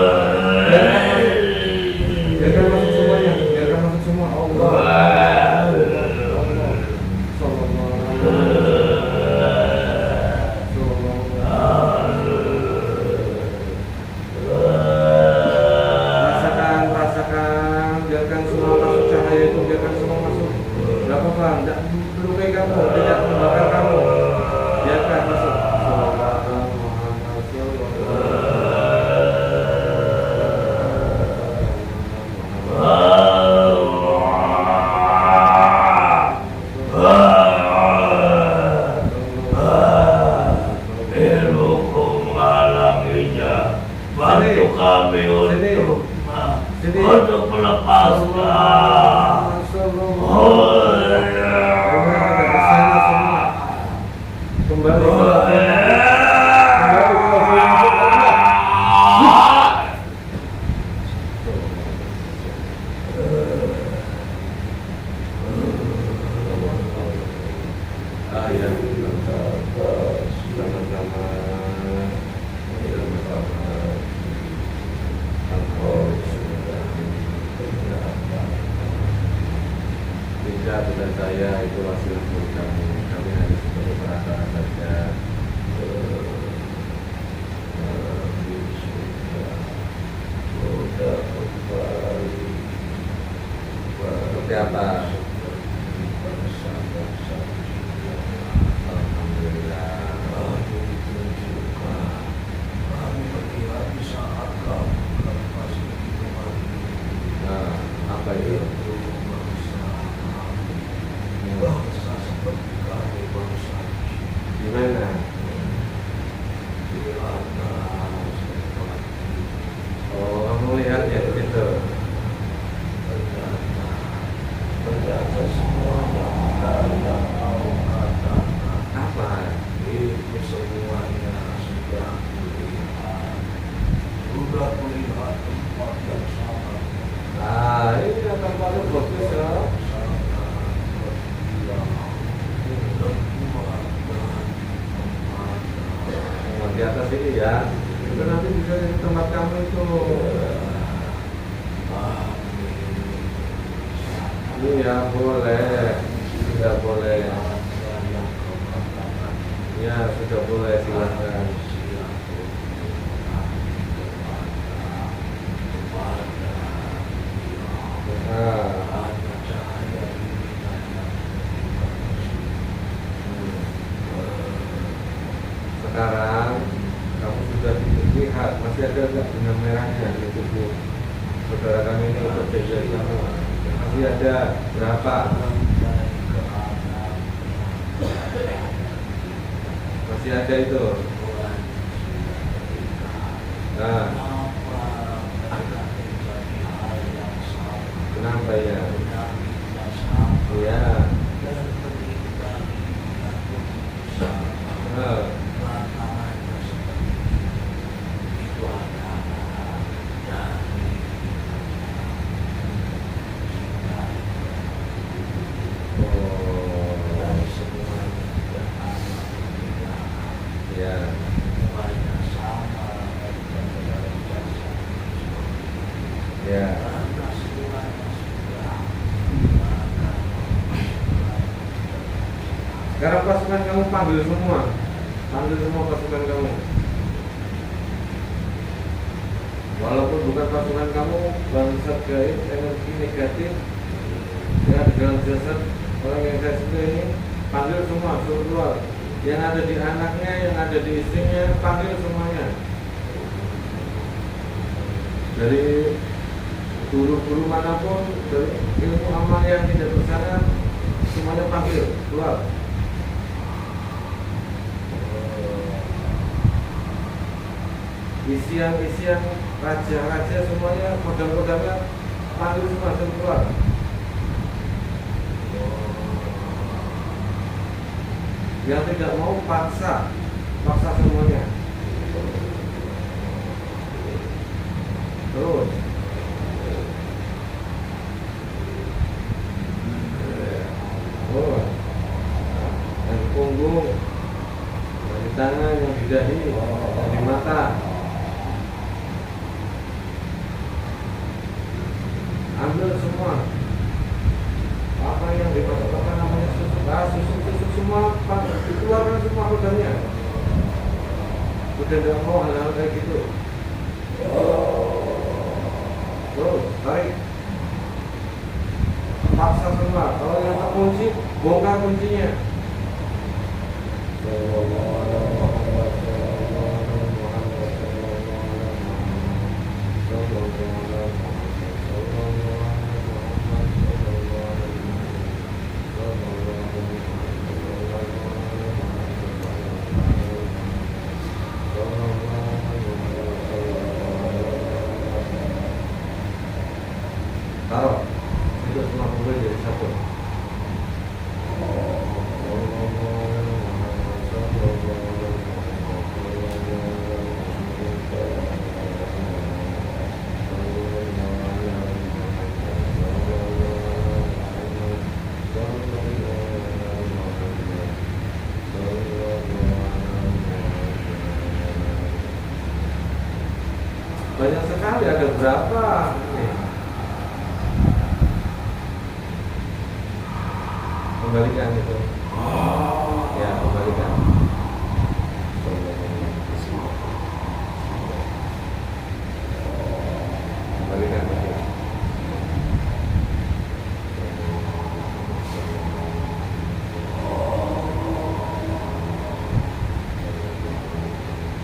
Biarkan masuk semuanya, biarkan masuk semua. Allah. Rasakan, biarkan semua masuk cahaya itu, biarkan semua masuk. Gak apa-apa, tidak melukai kamu, tidak membakar kamu. Biarkan masuk. Bantu kami untuk melepaskan. Kembali tidak, bukan saya, itu hasil dari kamu. Kami hanya sebagai perantara saja. Seperti apa? Nah, apa itu? Gimana? Oh, kamu lihatnya begitu. Apa? Itu semuanya sudah kulihat. Sudah kulihat tempat yang sangat. Ini akan paling bagus ya. Di atas ini ya. Itu nanti bisa di tempat kamu itu. Iya boleh, sudah boleh. Ya sudah boleh, silakan. Nah. Sekarang kamu sudah lihat masih ada nggak benang merahnya di tubuh saudara kami ini untuk jajan kamu? Masih ada berapa? Masih ada itu. Nah, kenapa ya? Iya. Ya. Sekarang pasukan kamu panggil semua pasukan kamu. Walaupun bukan pasukan kamu, bangsat gaib, energi negatif yang ada dalam jasad orang yang saya sentuh ini, panggil semua, suruh keluar. Yang ada di anaknya, yang ada di istrinya, panggil semuanya. Dari guru-guru manapun, dari ilmu amal yang tidak bersana, semuanya panggil keluar. Isian raja-raja semuanya, kodam-kodamnya panggil semua dan keluar. Yang tidak mau paksa semuanya. Terus yang di punggung, yang di tangan, yang di dahi, yang di mata. Ambil semua. Apa yang dimaksud apa namanya susu semua, dikeluarkan semua kodamnya. Udah tidak mau hal-hal kayak gitu. Terus tarik, paksa semua. Kalau yang terkunci, bongkar kuncinya. Taruh, itu semua kumpul jadi satu. Banyak sekali, ada berapa? Nih. Kembalikan itu. Ya, kembalikan. Kembalikan itu.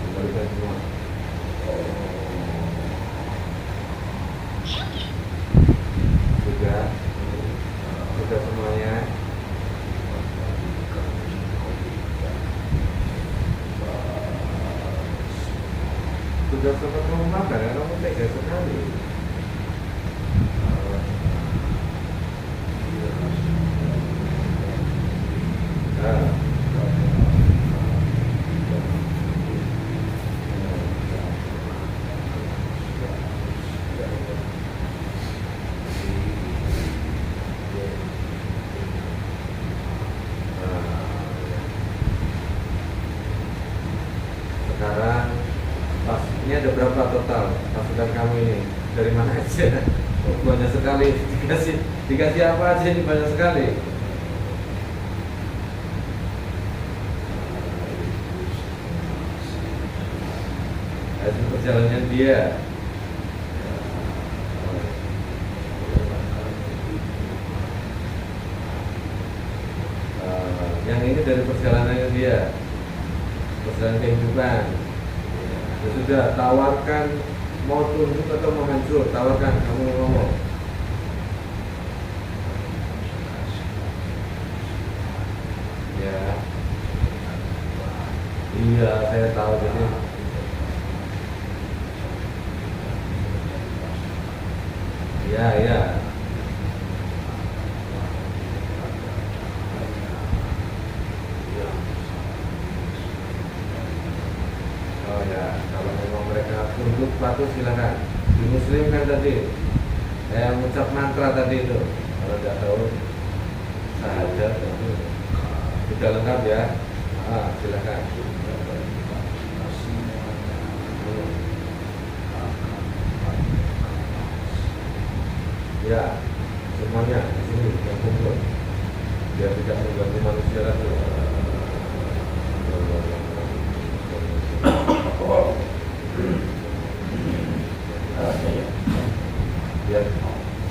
Kembalikan semua. Sudah semuanya. Oh, banyak sekali dikasih apa aja ini banyak sekali. Hasil perjalanan dia. Yang ini dari perjalanannya dia, perjalanan kehidupan. Ya sudah, tawarkan mau tunduk atau mau hancur, tawarkan, kamu ngomong. Ya, iya saya tahu jadi. Ya, ya. Oh ya, kalau memang mereka tunduk patuh silakan. Di Muslim kan tadi, saya mengucap mantra tadi itu. Kalau tidak tahu, sahaja itu sudah lengkap ya. Silakan. Ya, semuanya di sini yang kumpul, biar tidak mengganggu manusia lagi.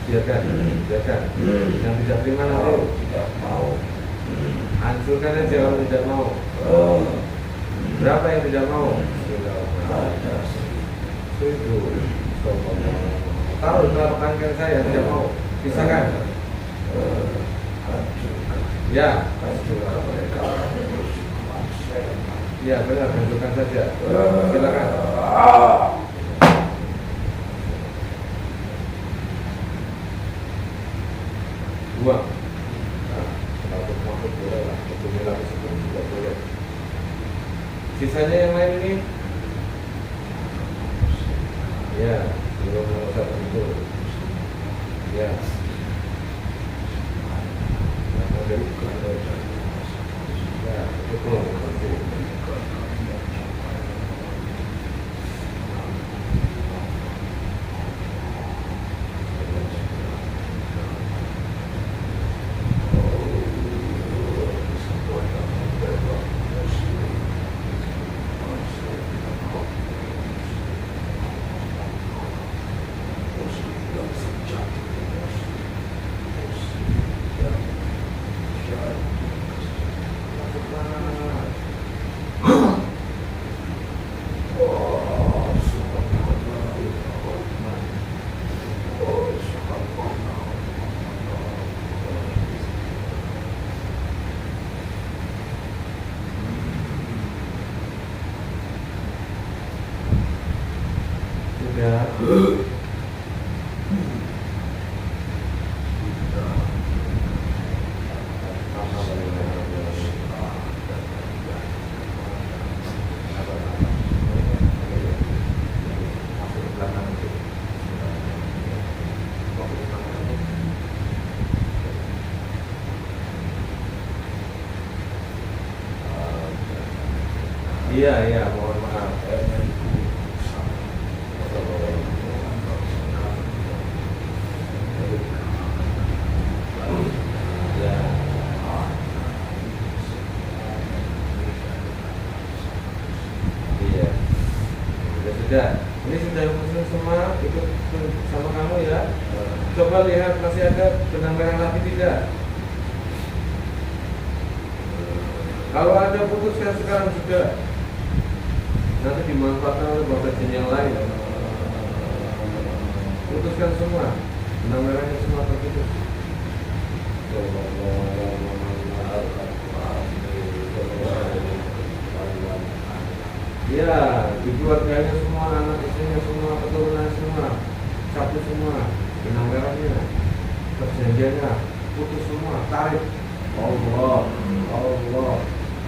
Biarkan. Yang tidak terima nanti tidak mau. hancurkan aja kalau tidak mau. Berapa yang tidak mau? Itu. Taruh telapak saya tidak mau. Pisahkan. Ya. Ya benar, hancurkan saja. Silakan. Buang. Kalau masuk boleh lah, betulnya lapis itu juga boleh. Sisanya yang lain ini, ya, belum usah itu, ya. Ya, betul. Ya. Iya, mohon maaf. Sudah, ini sudah muslim semua ikut sama kamu ya. Coba lihat masih ada benang merah lagi tidak? Kalau ada putuskan sekarang juga. Nanti dimanfaatkan oleh bapak jin yang lain. Putuskan semua, benang merahnya semua terputus. Ya, di keluarganya semua, anak istrinya semua, keturunan semua, satu semua, benang merahnya, perjanjiannya, putus semua, tarik. Allah, Allah,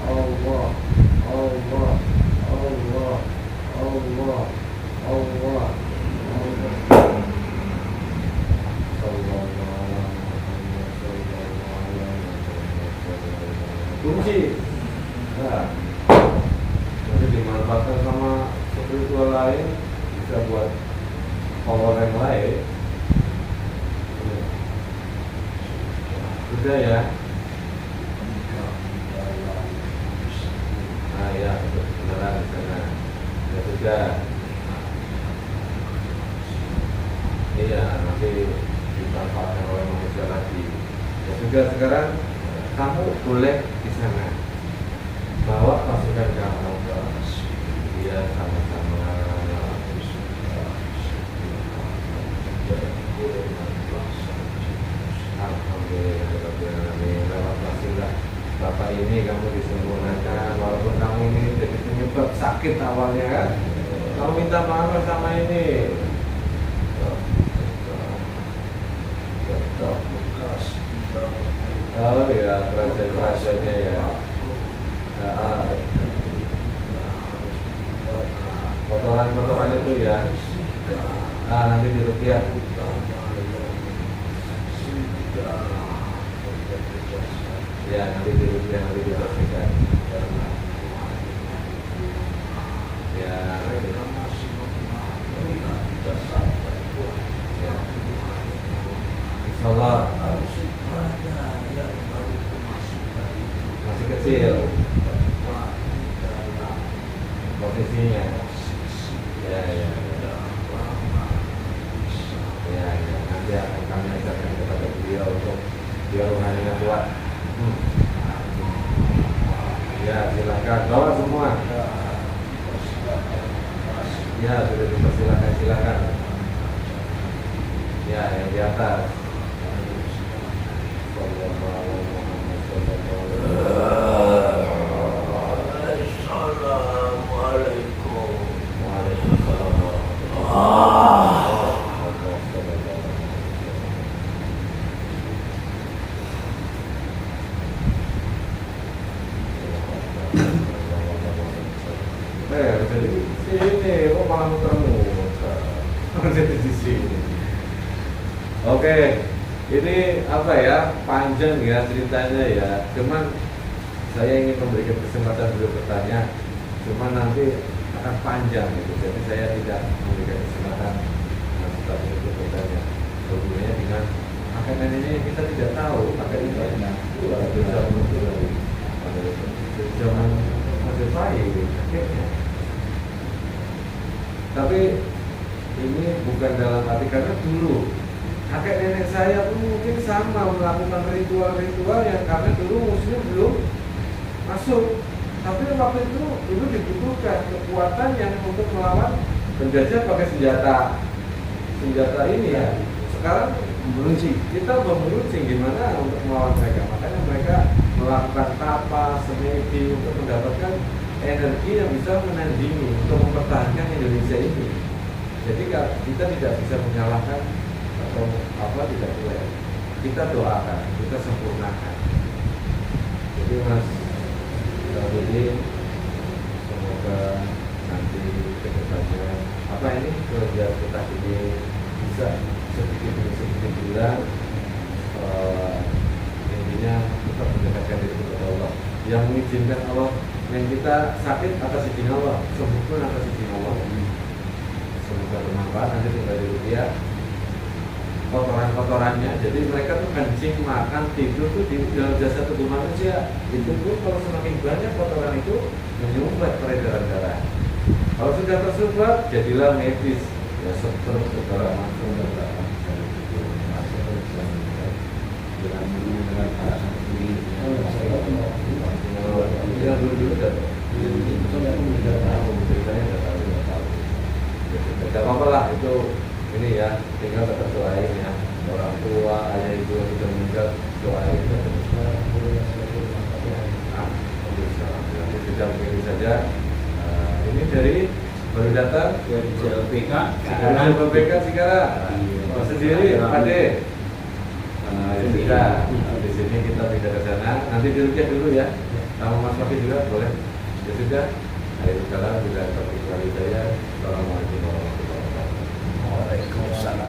Allah, Allah, Allah, Allah, Allah, kunci. Nah, nanti dimanfaatkan sama spiritual lain, bisa buat power yang lain. sudah ya. Nah ya, beneran di sana. Ya sudah. Iya, nanti dimanfaatkan oleh manusia lagi. Ya sudah, sekarang kamu boleh di sana bawa pasukan kamu ke dia sama-sama. Alhamdulillah, lewat wasilah Bapak ini kamu disempurnakan. Walaupun kamu ini jadi penyebab sakit awalnya kan, kamu minta maaf sama ini. Oh ya, kerajaan-kerajaannya ya. Kotoran-kotoran itu ya. Nanti dirupiah. Ya, nanti dirupiah, nanti dibersihkan. Ya, Insyaallah masih kecil posisinya. Ya, nanti akan kami ajarkan kepada beliau untuk biar rohaninya kuat. Ya, silakan bawa semua. Ya, sudah dipersilakan, silakan. Ya, yang di atas. Assalamualaikum. Jadi sini, kok malah muter-muter. Jadi di sini. Oke, ini apa ya, panjang ya ceritanya ya. Cuman saya ingin memberikan kesempatan beliau bertanya. Cuman nanti akan panjang gitu. Jadi saya tidak memberikan kesempatan seperti itu bertanya. Hubungannya dengan kakek neneknya kita tidak tahu. Kakek ini bisa menunjuk zaman Majapahit kakeknya. Tapi ini bukan dalam arti, karena dulu kakek nenek saya pun mungkin sama melakukan ritual-ritual yang karena dulu muslim belum masuk. Tapi waktu itu dulu dibutuhkan kekuatan yang untuk melawan penjajah pakai senjata ini ya. Sekarang Meruncing. kita meruncing gimana untuk melawan mereka. Makanya mereka melakukan tapa, semedi untuk mendapatkan energi yang bisa menandingi untuk mempertahankan Indonesia ini. Jadi kita tidak bisa menyalahkan atau tidak boleh. Kita doakan, kita sempurnakan. Jadi Mas Daudi, semoga nanti kedepannya ini kerja kita ini bisa sedikit bulan intinya tetap mendekatkan diri kepada Allah. Yang mengizinkan Allah, yang kita sakit atas izin Allah, sembuh pun atas izin Allah. Semoga bermanfaat. Nanti tinggal di rupiah kotoran-kotorannya. Jadi mereka tuh kencing, makan, tidur tuh di jasa tubuh manusia. Itu tuh kalau semakin banyak kotoran itu menyumbat peredaran darah. Kalau sudah tersumbat, jadilah medis. Ya seperti segala macam darah. Dengan arah sendiri. Yang dulu udah tahu, ceritanya udah tahu. Tidak apa-apa lah itu. Ini ya, tinggal tetap doain ya. Orang tua, ayah ibu yang sudah meninggal, doain. Nanti sudah begini saja. Ini dari baru datang Dari JLPK JLPK sekarang. Sendiri, Ade. Ya sudah. Di sini kita pindah ke sana. Nanti dirupiah dulu ya. Sama Mas Fafi juga boleh. Ya sudah. Ayo sekarang sudah terkecuali saya. Assalamualaikum warahmatullahi wabarakatuh. Waalaikumsalam.